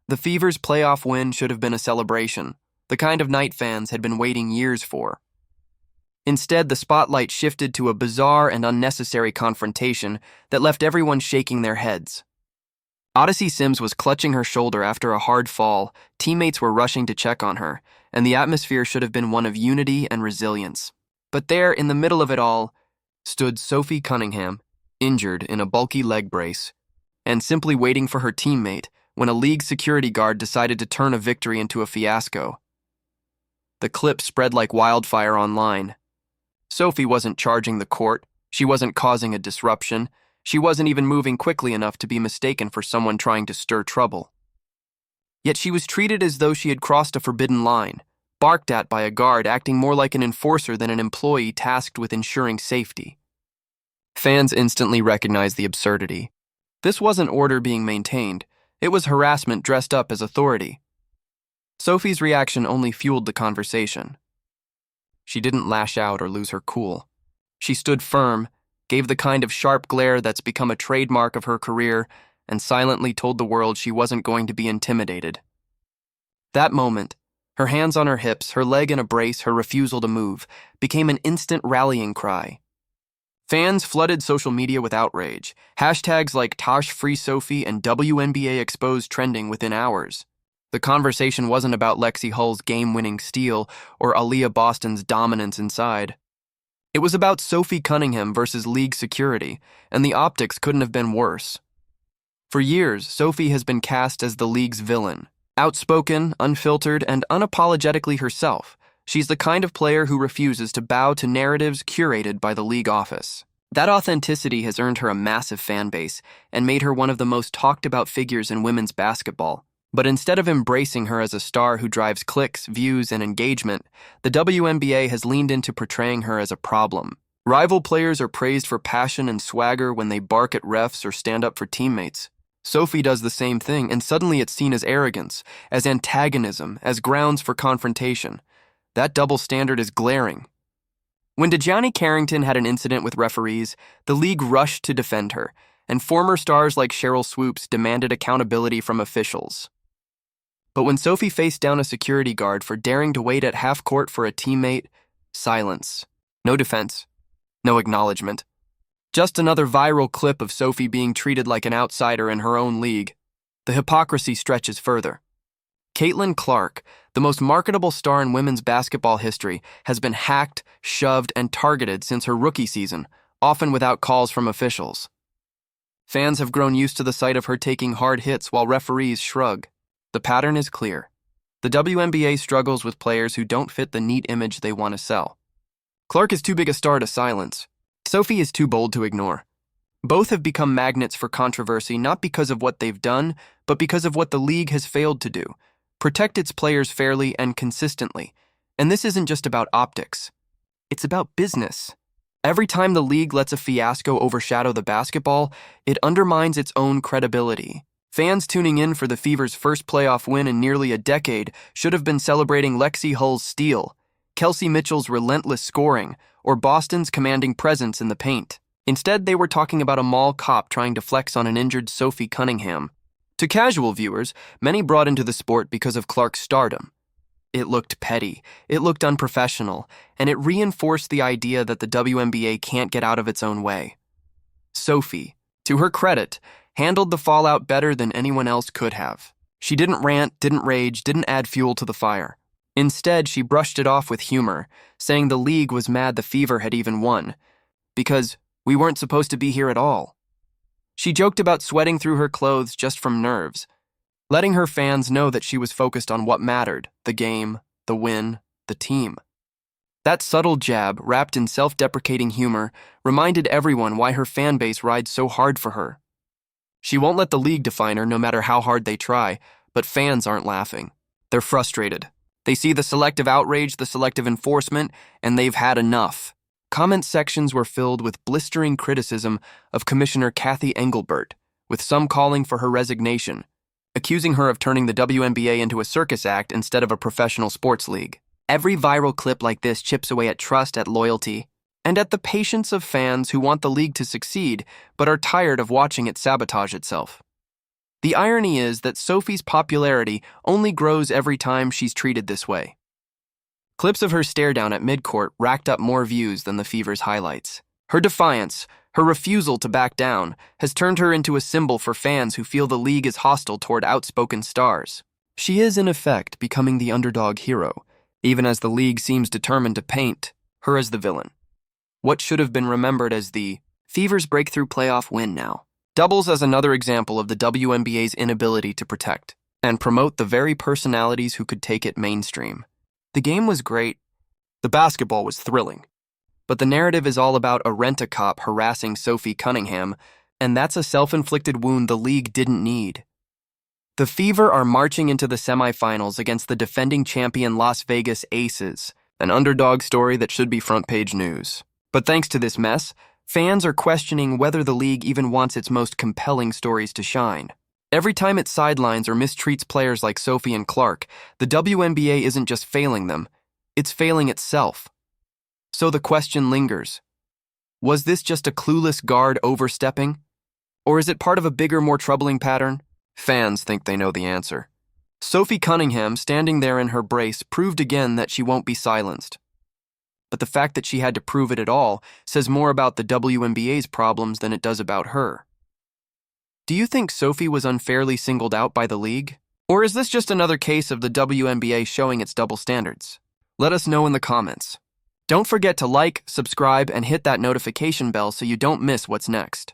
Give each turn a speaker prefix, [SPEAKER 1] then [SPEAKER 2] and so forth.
[SPEAKER 1] The Fever's playoff win should have been a celebration, the kind of night fans had been waiting years for. Instead, the spotlight shifted to a bizarre and unnecessary confrontation that left everyone shaking their heads. Odyssey Sims was clutching her shoulder after a hard fall, teammates were rushing to check on her, and the atmosphere should have been one of unity and resilience. But there, in the middle of it all, stood Sophie Cunningham, injured in a bulky leg brace, and simply waiting for her teammate when a league security guard decided to turn a victory into a fiasco. The clip spread like wildfire online. Sophie wasn't charging the court, she wasn't causing a disruption, she wasn't even moving quickly enough to be mistaken for someone trying to stir trouble. Yet she was treated as though she had crossed a forbidden line, barked at by a guard acting more like an enforcer than an employee tasked with ensuring safety. Fans instantly recognized the absurdity. This wasn't order being maintained, it was harassment dressed up as authority. Sophie's reaction only fueled the conversation. She didn't lash out or lose her cool. She stood firm, gave the kind of sharp glare that's become a trademark of her career, and silently told the world she wasn't going to be intimidated. That moment, her hands on her hips, her leg in a brace, her refusal to move, became an instant rallying cry. Fans flooded social media with outrage, hashtags like #ToshFreeSophie and WNBA exposed trending within hours. The conversation wasn't about Lexi Hull's game-winning steal or Aaliyah Boston's dominance inside. It was about Sophie Cunningham versus league security, and the optics couldn't have been worse. For years, Sophie has been cast as the league's villain. Outspoken, unfiltered, and unapologetically herself, she's the kind of player who refuses to bow to narratives curated by the league office. That authenticity has earned her a massive fan base and made her one of the most talked-about figures in women's basketball. But instead of embracing her as a star who drives clicks, views, and engagement, the WNBA has leaned into portraying her as a problem. Rival players are praised for passion and swagger when they bark at refs or stand up for teammates. Sophie does the same thing, and suddenly it's seen as arrogance, as antagonism, as grounds for confrontation. That double standard is glaring. When Dejani Carrington had an incident with referees, the league rushed to defend her, and former stars like Cheryl Swoops demanded accountability from officials. But when Sophie faced down a security guard for daring to wait at half-court for a teammate, silence. No defense. No acknowledgement. Just another viral clip of Sophie being treated like an outsider in her own league. The hypocrisy stretches further. Caitlin Clark, the most marketable star in women's basketball history, has been hacked, shoved, and targeted since her rookie season, often without calls from officials. Fans have grown used to the sight of her taking hard hits while referees shrug. The pattern is clear. The WNBA struggles with players who don't fit the neat image they want to sell. Clark is too big a star to silence. Sophie is too bold to ignore. Both have become magnets for controversy not because of what they've done, but because of what the league has failed to do. Protect its players fairly and consistently. And this isn't just about optics. It's about business. Every time the league lets a fiasco overshadow the basketball, it undermines its own credibility. Fans tuning in for the Fever's first playoff win in nearly a decade should have been celebrating Lexi Hull's steal, Kelsey Mitchell's relentless scoring, or Boston's commanding presence in the paint. Instead, they were talking about a mall cop trying to flex on an injured Sophie Cunningham. To casual viewers, many brought into the sport because of Clark's stardom. It looked petty, it looked unprofessional, and it reinforced the idea that the WNBA can't get out of its own way. Sophie, to her credit, handled the fallout better than anyone else could have. She didn't rant, didn't rage, didn't add fuel to the fire. Instead, she brushed it off with humor, saying the league was mad the Fever had even won, because we weren't supposed to be here at all. She joked about sweating through her clothes just from nerves, letting her fans know that she was focused on what mattered, the game, the win, the team. That subtle jab, wrapped in self-deprecating humor, reminded everyone why her fan base rides so hard for her. She won't let the league define her no matter how hard they try, but fans aren't laughing. They're frustrated. They see the selective outrage, the selective enforcement, and they've had enough. Comment sections were filled with blistering criticism of Commissioner Kathy Engelbert, with some calling for her resignation, accusing her of turning the WNBA into a circus act instead of a professional sports league. Every viral clip like this chips away at trust, at loyalty, and at the patience of fans who want the league to succeed but are tired of watching it sabotage itself. The irony is that Sophie's popularity only grows every time she's treated this way. Clips of her stare-down at midcourt racked up more views than the Fever's highlights. Her defiance, her refusal to back down, has turned her into a symbol for fans who feel the league is hostile toward outspoken stars. She is, in effect, becoming the underdog hero, even as the league seems determined to paint her as the villain. What should have been remembered as the Fever's breakthrough playoff win now doubles as another example of the WNBA's inability to protect and promote the very personalities who could take it mainstream. The game was great. The basketball was thrilling. But the narrative is all about a rent-a-cop harassing Sophie Cunningham, and that's a self-inflicted wound the league didn't need. The Fever are marching into the semifinals against the defending champion Las Vegas Aces, an underdog story that should be front-page news. But thanks to this mess, fans are questioning whether the league even wants its most compelling stories to shine. Every time it sidelines or mistreats players like Sophie and Clark, the WNBA isn't just failing them, it's failing itself. So the question lingers. Was this just a clueless guard overstepping? Or is it part of a bigger, more troubling pattern? Fans think they know the answer. Sophie Cunningham, standing there in her brace, proved again that she won't be silenced. But the fact that she had to prove it at all says more about the WNBA's problems than it does about her. Do you think Sophie was unfairly singled out by the league? Or is this just another case of the WNBA showing its double standards? Let us know in the comments. Don't forget to like, subscribe, and hit that notification bell so you don't miss what's next.